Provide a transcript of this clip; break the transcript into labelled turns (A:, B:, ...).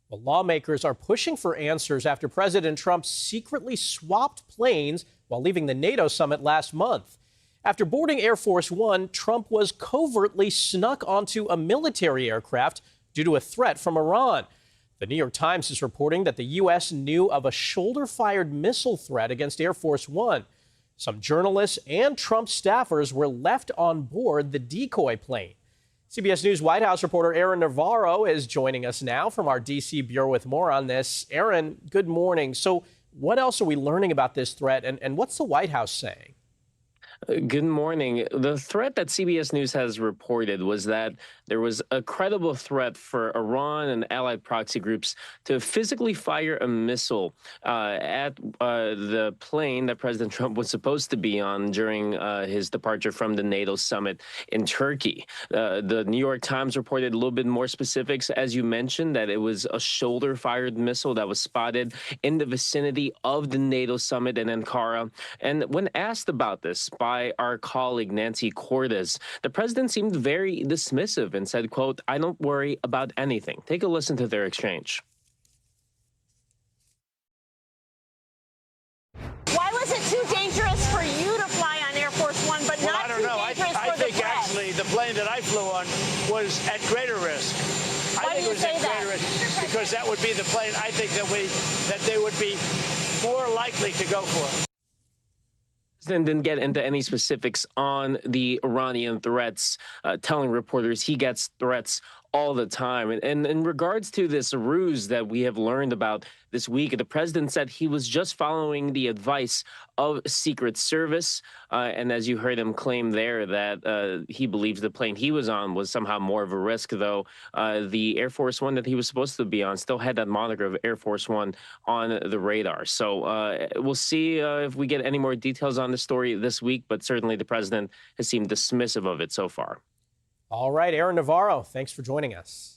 A: Well, lawmakers are pushing for answers after President Trump secretly swapped planes while leaving the NATO summit last month. After boarding Air Force One, Trump was covertly snuck onto a military aircraft due to a threat from Iran. The New York Times is reporting that the U.S. knew of a shoulder-fired missile threat against Air Force One. Some journalists and Trump staffers were left on board the decoy plane. CBS News White House reporter Aaron Navarro is joining us now from our D.C. bureau with more on this. Aaron, good morning. So what else are we learning about this threat, and what's the White House saying?
B: Good morning. The threat that CBS News has reported was that there was a credible threat for Iran and allied proxy groups to physically fire a missile at the plane that President Trump was supposed to be on during his departure from the NATO summit in Turkey. The New York Times reported a little bit more specifics, as you mentioned, that it was a shoulder-fired missile that was spotted in the vicinity of the NATO summit in Ankara. And when asked about this by our colleague Nancy Cordes, the president seemed very dismissive and said, quote, "I don't worry about anything." Take a listen to their exchange.
C: Why was it too dangerous for you to fly on Air Force One, but not
D: I don't know.
C: too dangerous
D: I
C: for the
D: think
C: press?
D: actually the plane that I flew on was at greater risk.
C: Why
D: I think
C: do you
D: it was
C: say
D: at
C: that?
D: greater risk because that would be the plane I think that they would be more likely to go for.
B: Didn't get into any specifics on the Iranian threats, telling reporters he gets threats all the time. And in regards to this ruse that we have learned about this week, the president said he was just following the advice of Secret Service. And as you heard him claim there that he believes the plane he was on was somehow more of a risk, though the Air Force One that he was supposed to be on still had that moniker of Air Force One on the radar. So we'll see if we get any more details on the story this week, but certainly the president has seemed dismissive of it so far.
A: All right, Aaron Navarro, thanks for joining us.